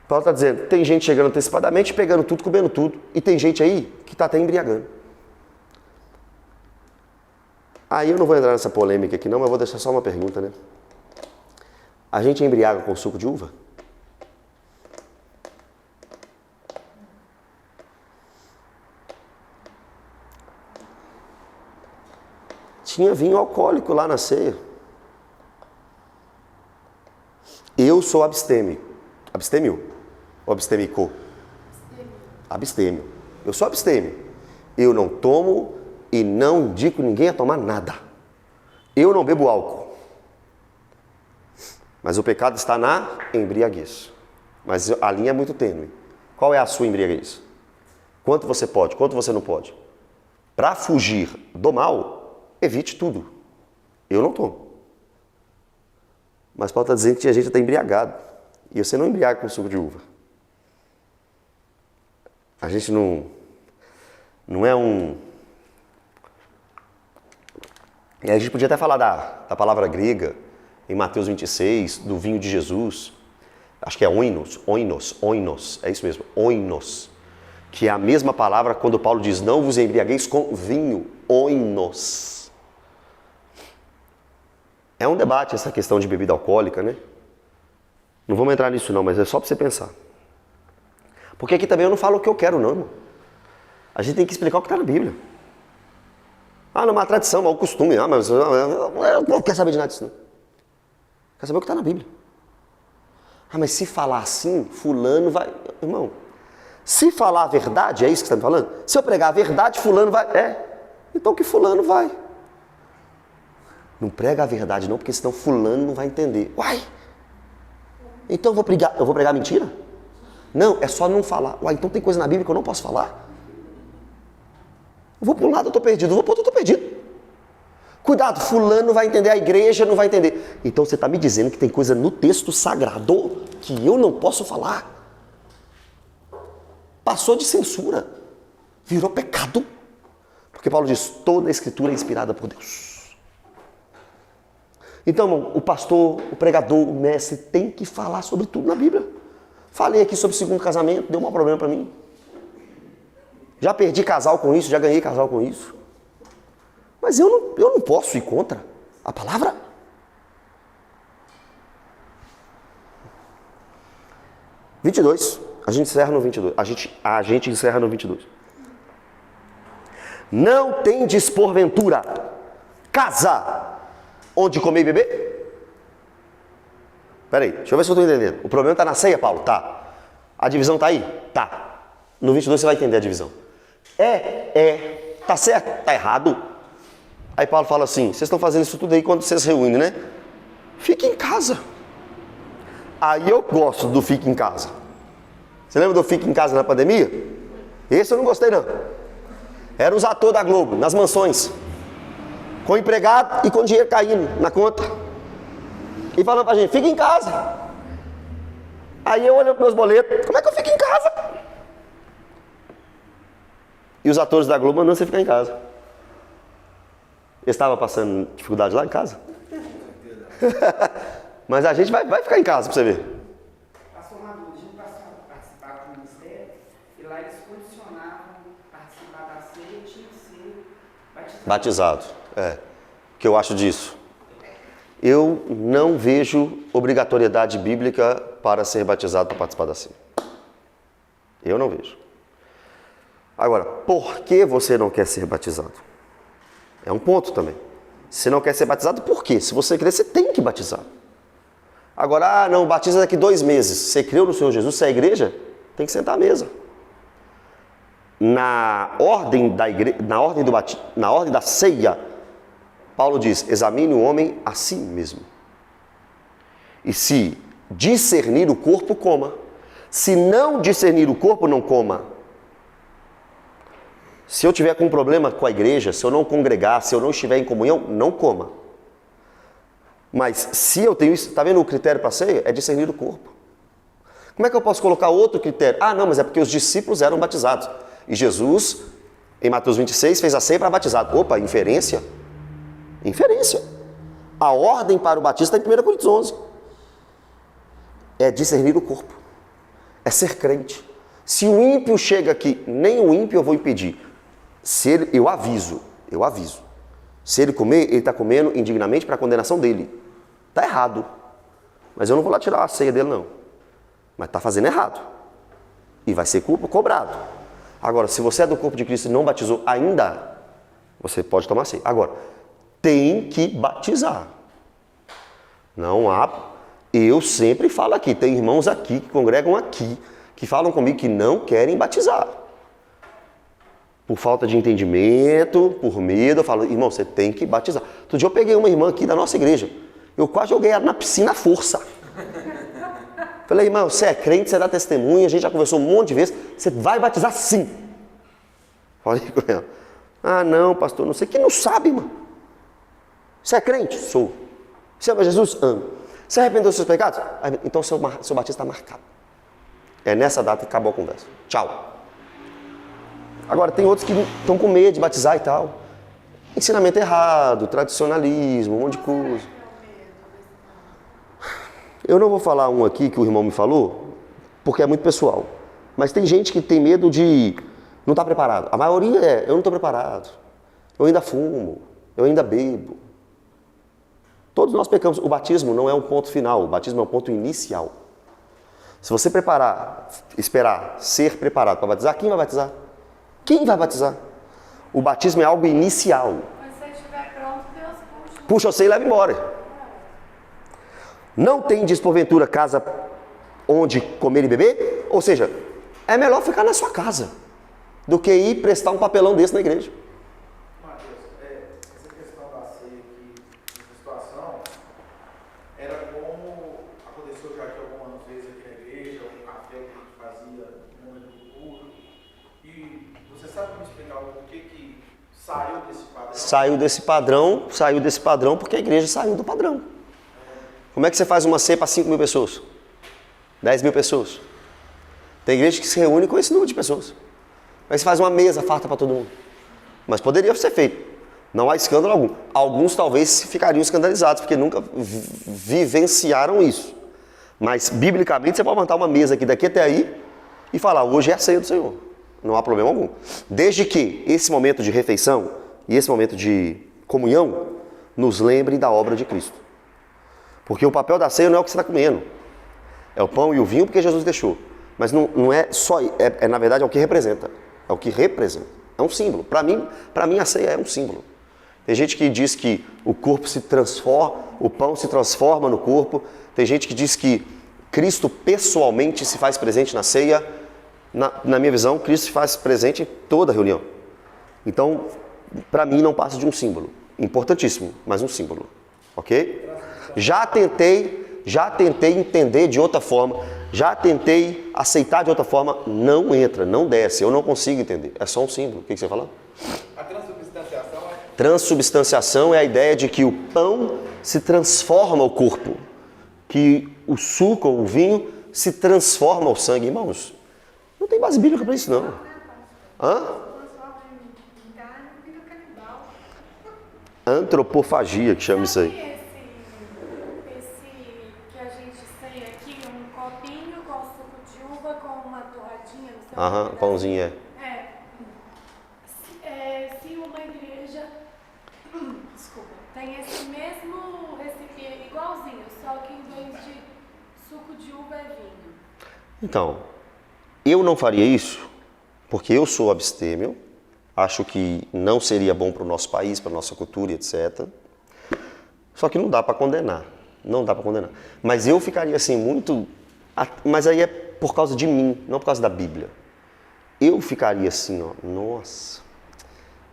S1: Paulo está dizendo, tem gente chegando antecipadamente, pegando tudo, comendo tudo. E tem gente aí que está até embriagando. Aí eu não vou entrar nessa polêmica aqui não, mas vou deixar só uma pergunta, né? A gente embriaga com suco de uva? Tinha vinho alcoólico lá na ceia. Eu sou abstêmio. Abstêmio? Ou abstêmico? Abstêmio. Eu sou abstêmio. Eu não tomo e não indico ninguém a tomar nada. Eu não bebo álcool. Mas o pecado está na embriaguez. Mas a linha é muito tênue. Qual é a sua embriaguez? Quanto você pode, quanto você não pode? Para fugir do mal, evite tudo. Eu não tomo. Mas Paulo está dizendo que a gente está embriagado. E você não embriaga com suco de uva. A gente não é um... E a gente podia até falar da palavra grega, em Mateus 26, do vinho de Jesus. Acho que é oinos, é isso mesmo, oinos. Que é a mesma palavra quando Paulo diz, não vos embriagueis com vinho, oinos. É um debate essa questão de bebida alcoólica, né? Não vamos entrar nisso não, mas é só para você pensar. Porque aqui também eu não falo o que eu quero não, irmão. A gente tem que explicar o que está na Bíblia. Ah, não é uma tradição, é um costume. Ah, mas eu não quero saber de nada disso não. Quer saber o que está na Bíblia. Ah, mas se falar assim, fulano vai... Irmão, se falar a verdade, é isso que você está me falando? Se eu pregar a verdade, fulano vai... Então que fulano vai. Não prega a verdade não, porque senão fulano não vai entender. Uai! Então eu vou pregar mentira? Não, é só não falar. Uai, então tem coisa na Bíblia que eu não posso falar? Eu vou para um lado, eu estou perdido. Eu vou para outro, eu estou perdido. Cuidado, fulano vai entender, a igreja não vai entender. Então você está me dizendo que tem coisa no texto sagrado que eu não posso falar? Passou de censura. Virou pecado. Porque Paulo diz, toda a escritura é inspirada por Deus. Então, irmão, o pastor, o pregador, o mestre tem que falar sobre tudo na Bíblia. Falei aqui sobre o segundo casamento, deu um problema para mim. Já perdi casal com isso, já ganhei casal com isso. Mas eu não posso ir contra a palavra. A gente encerra no 22. A gente encerra no 22. Não tendes porventura casa onde comer e beber? Peraí, deixa eu ver se eu estou entendendo. O problema está na ceia, Paulo? Tá. A divisão está aí? Tá. No 22 você vai entender a divisão. Tá certo? Tá errado? Aí Paulo fala assim, vocês estão fazendo isso tudo aí quando vocês se reúnem, né? Fique em casa. Aí eu gosto do fique em casa. Você lembra do fique em casa na pandemia? Esse eu não gostei não. Eram os atores da Globo, nas mansões. Com empregado e com dinheiro caindo na conta. E falando pra gente, fica em casa. Aí eu olho para meus boletos, como é que eu fico em casa? E os atores da Globo mandando você ficar em casa. Eles estavam passando dificuldade lá em casa? Mas a gente vai ficar em casa pra você ver.
S3: Passou uma dúvida, a gente participava do ministério e lá eles condicionavam participar da ceia, tinha que ser
S1: Batizado. O que eu acho disso? Eu não vejo obrigatoriedade bíblica para ser batizado para participar da ceia. Eu não vejo. Agora, por que você não quer ser batizado? É um ponto também. Se não quer ser batizado, por quê? Se você crer, você tem que batizar. Agora, não, batiza daqui 2 meses. Você creu no Senhor Jesus, você é a igreja? Tem que sentar à mesa. Na ordem da ceia, Paulo diz, examine o homem a si mesmo. E se discernir o corpo, coma. Se não discernir o corpo, não coma. Se eu tiver com um problema com a igreja, se eu não congregar, se eu não estiver em comunhão, não coma. Mas se eu tenho isso, está vendo o critério para a ceia? É discernir o corpo. Como é que eu posso colocar outro critério? Ah, não, mas é porque os discípulos eram batizados. E Jesus, em Mateus 26, fez a ceia para batizado. Opa, inferência? Inferência. A ordem para o batismo está em 1 Coríntios 11. É discernir o corpo. É ser crente. Se o ímpio chega aqui, nem o ímpio eu vou impedir. Se ele, eu aviso. Se ele comer, ele está comendo indignamente para a condenação dele. Está errado. Mas eu não vou lá tirar a ceia dele, não. Mas está fazendo errado. E vai ser cobrado. Agora, se você é do corpo de Cristo e não batizou ainda, você pode tomar ceia. Agora, tem que batizar. Não há... Eu sempre falo aqui, tem irmãos aqui que congregam aqui, que falam comigo que não querem batizar. Por falta de entendimento, por medo, eu falo, irmão, você tem que batizar. Outro dia eu peguei uma irmã aqui da nossa igreja, eu quase joguei ela na piscina à força. Falei, irmão, você é crente, você dá testemunha, a gente já conversou um monte de vezes, você vai batizar sim. Falei com ela, ah não, pastor, não sei, quem não sabe, irmão. Você é crente? Sou. Você ama Jesus? Amo. Você arrependeu dos seus pecados? Então seu batismo está marcado. É nessa data que acabou a conversa. Tchau. Agora, tem outros que estão com medo de batizar e tal. Ensinamento errado, tradicionalismo, um monte de coisa. Eu não vou falar um aqui que o irmão me falou, porque é muito pessoal. Mas tem gente que tem medo de não estar preparado. A maioria eu não estou preparado. Eu ainda fumo, eu ainda bebo. Todos nós pecamos. O batismo não é um ponto final, o batismo é um ponto inicial. Se você esperar ser preparado para batizar, quem vai batizar? Quem vai batizar? O batismo é algo inicial.
S2: Mas se ele estiver pronto, Deus puxa.
S1: Puxa você e leva embora. Não tendes porventura casa onde comer e beber? Ou seja, é melhor ficar na sua casa do que ir prestar um papelão desse na igreja.
S4: Mateus, essa questão da ceia aqui, essa situação, era como aconteceu já aqui algumas vezes aqui na igreja, um café que a gente fazia no momento do culto. E você sabe me explicar o porquê que saiu desse padrão?
S1: Saiu desse padrão porque a igreja saiu do padrão. Como é que você faz uma ceia para 5.000 pessoas? 10.000 pessoas? Tem igreja que se reúne com esse número de pessoas. Aí você faz uma mesa farta para todo mundo. Mas poderia ser feito. Não há escândalo algum. Alguns talvez ficariam escandalizados, porque nunca vivenciaram isso. Mas, biblicamente, você pode montar uma mesa aqui daqui até aí e falar, hoje é a ceia do Senhor. Não há problema algum. Desde que esse momento de refeição e esse momento de comunhão nos lembrem da obra de Cristo. Porque o papel da ceia não é o que você está comendo. É o pão e o vinho porque Jesus deixou. Mas não é só, na verdade é o que representa. É o que representa. É um símbolo. Para mim a ceia é um símbolo. Tem gente que diz que o corpo se transforma, o pão se transforma no corpo. Tem gente que diz que Cristo pessoalmente se faz presente na ceia. Na minha visão, Cristo se faz presente em toda a reunião. Então, para mim não passa de um símbolo. Importantíssimo, mas um símbolo. Ok? Já tentei entender de outra forma. Já tentei aceitar de outra forma. Não entra, não desce. Eu não consigo entender. É só um símbolo. O que você fala?
S4: A transubstanciação é...
S1: Transubstanciação é a ideia de que o pão se transforma ao corpo. Que o suco ou o vinho se transforma ao sangue. Irmãos, não tem base bíblica para isso não. Hã? Antropofagia, que chama isso aí.
S2: Esse que a gente tem aqui, um copinho com suco de uva com uma torradinha no seu
S1: Aham, pãozinho é.
S2: Se uma igreja, desculpa, tem esse mesmo recipiente igualzinho, só que em vez de suco de uva é vinho.
S1: Então, eu não faria isso porque eu sou abstêmio. Acho que não seria bom para o nosso país, para a nossa cultura, etc. Só que não dá para condenar. Não dá para condenar. Mas eu ficaria assim muito... Mas aí é por causa de mim, não por causa da Bíblia. Eu ficaria assim, ó, nossa,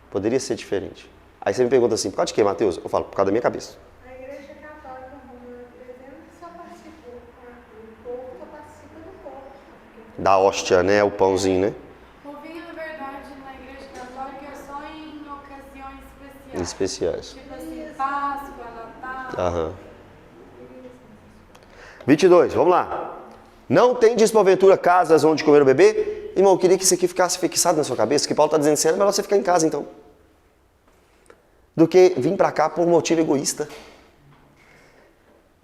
S1: poderia ser diferente. Aí você me pergunta assim, por causa de quê, Mateus? Eu falo, por causa da minha cabeça.
S2: A Igreja Católica Romana, por exemplo, só participou do corpo, só participa do corpo.
S1: Da hóstia, né? O pãozinho, né? Especiais.
S2: Tipo assim, Páscoa, Natal.
S1: Aham. 22, vamos lá. Não tem porventura casas onde comer ou beber? Irmão, eu queria que isso aqui ficasse fixado na sua cabeça, que Paulo está dizendo assim, é melhor você ficar em casa então. Do que vir para cá por motivo egoísta.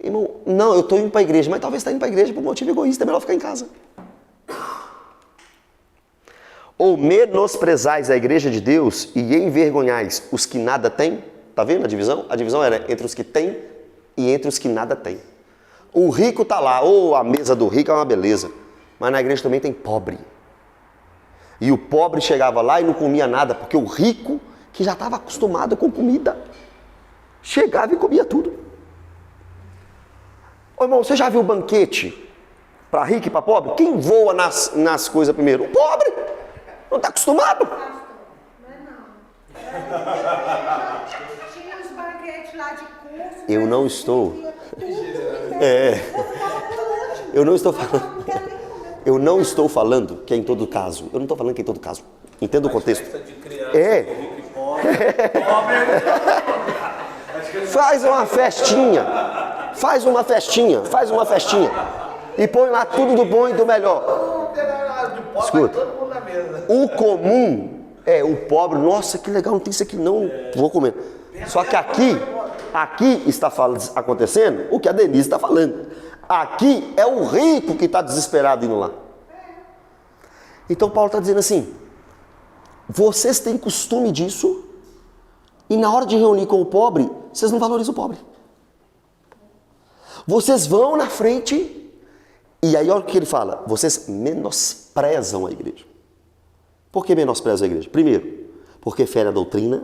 S1: Irmão, não, eu estou indo para a igreja, mas talvez está indo para a igreja por motivo egoísta, é melhor ficar em casa. Ou menosprezais a igreja de Deus e envergonhais os que nada têm? Tá vendo a divisão? A divisão era entre os que têm e entre os que nada têm. O rico tá lá, ou a mesa do rico é uma beleza. Mas na igreja também tem pobre. E o pobre chegava lá e não comia nada, porque o rico, que já estava acostumado com comida, chegava e comia tudo. Ô irmão, você já viu banquete para rico e para pobre? Quem voa nas coisas primeiro? O pobre. Não está acostumado?
S2: Tinha os banquetes lá de curso.
S1: Eu não estou. Eu não estou falando. Eu não estou falando que é em todo caso. Eu não estou falando que é em todo caso. Entenda o contexto. Faz uma festinha. Faz uma festinha. E põe lá tudo do bom e do melhor. Escuta. O comum é o pobre. Nossa, que legal, não tem isso aqui não. Vou comer. Só que aqui está acontecendo o que a Denise está falando. Aqui é o rico que está desesperado indo lá. Então Paulo está dizendo assim, vocês têm costume disso e na hora de reunir com o pobre, vocês não valorizam o pobre. Vocês vão na frente e aí olha o que ele fala, vocês menosprezam a igreja. Por que menosprezam a igreja? Primeiro, porque fere a doutrina.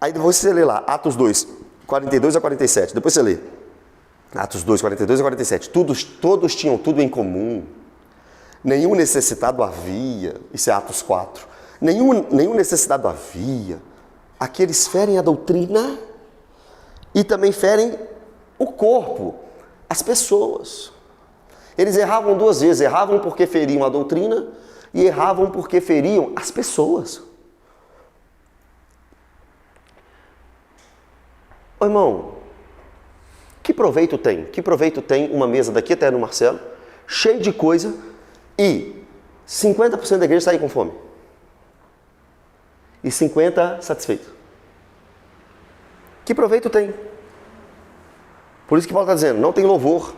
S1: Aí depois você lê lá, Atos 2, 42 a 47, depois você lê. Atos 2, 42 a 47. Todos tinham tudo em comum. Nenhum necessitado havia. Isso é Atos 4. Nenhum necessitado havia. Aqueles ferem a doutrina e também ferem o corpo, as pessoas. Eles erravam duas vezes. Erravam porque feriam a doutrina e erravam porque feriam as pessoas. Ô irmão, que proveito tem? Que proveito tem uma mesa daqui até no Marcelo, cheia de coisa, E 50% da igreja sair com fome. E 50% satisfeito. Que proveito tem? Por isso que Paulo está dizendo, não tem louvor.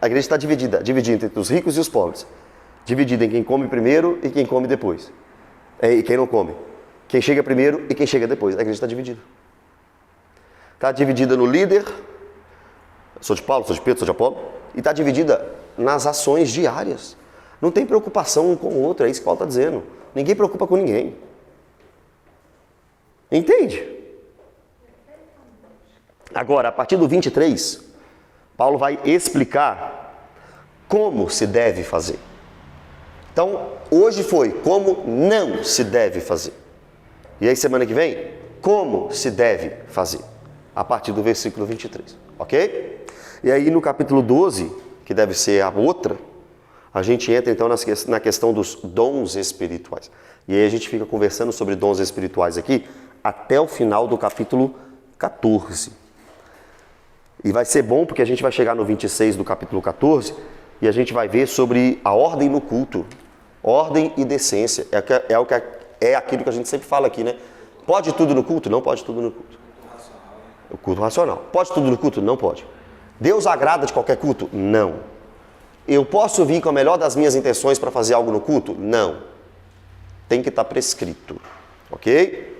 S1: A igreja está dividida entre os ricos e os pobres. Dividida em quem come primeiro e quem come depois. E quem não come. Quem chega primeiro e quem chega depois. A igreja está dividida. Está dividida no líder. Sou de Paulo, sou de Pedro, sou de Apolo. E está dividida nas ações diárias. Não tem preocupação um com o outro. É isso que Paulo está dizendo. Ninguém preocupa com ninguém. Entende? Agora, a partir do 23, Paulo vai explicar como se deve fazer. Então, hoje foi como não se deve fazer. E aí, semana que vem, como se deve fazer. A partir do versículo 23. Ok? E aí, no capítulo 12, que deve ser a outra, a gente entra então na questão dos dons espirituais. E aí a gente fica conversando sobre dons espirituais aqui até o final do capítulo 14. E vai ser bom porque a gente vai chegar no 26 do capítulo 14 e a gente vai ver sobre a ordem no culto. Ordem e decência. É aquilo que a gente sempre fala aqui, né? Pode tudo no culto? Não pode tudo no culto. O culto racional. Pode tudo no culto? Não pode. Deus agrada de qualquer culto? Não. Eu posso vir com a melhor das minhas intenções para fazer algo no culto? Não. Tem que estar prescrito. Ok?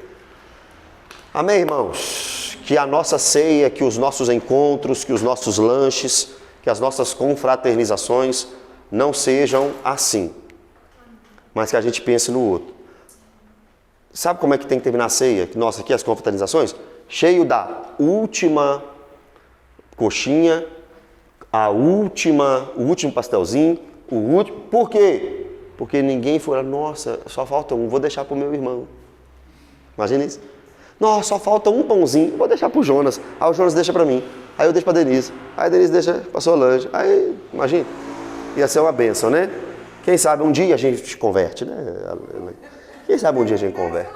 S1: Amém, irmãos? Que a nossa ceia, que os nossos encontros, que os nossos lanches, que as nossas confraternizações não sejam assim. Mas que a gente pense no outro. Sabe como é que tem que terminar a ceia? Nossa, aqui as confraternizações? Cheio da última coxinha, o último pastelzinho, Por quê? Porque ninguém foi, nossa, só falta um, vou deixar para o meu irmão. Imagina isso. Nossa, só falta um pãozinho, vou deixar para o Jonas. Aí o Jonas deixa para mim, aí eu deixo para a Denise, aí a Denise deixa para a Solange. Aí, imagina, ia ser uma bênção, né? Quem sabe um dia a gente converte, né? Quem sabe um dia a gente converte.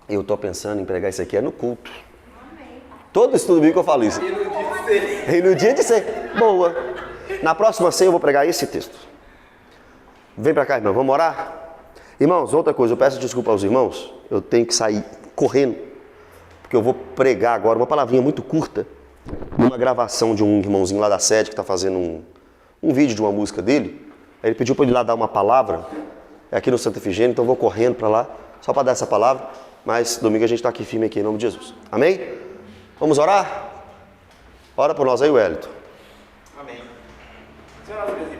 S1: Eu estou pensando em pregar isso aqui no culto. Todo estudo bíblico eu falo isso. E no dia de ser. Boa. Na próxima ceia eu vou pregar esse texto. Vem pra cá, irmão. Vamos orar? Irmãos, outra coisa. Eu peço desculpa aos irmãos. Eu tenho que sair correndo. Porque eu vou pregar agora uma palavrinha muito curta. Uma gravação de um irmãozinho lá da sede que está fazendo um vídeo de uma música dele. Aí ele pediu para ele ir lá dar uma palavra. É aqui no Santa Efigênia. Então eu vou correndo para lá. Só para dar essa palavra. Mas domingo a gente está aqui firme aqui em nome de Jesus. Amém? Vamos orar? Ora por nós aí, Wellington.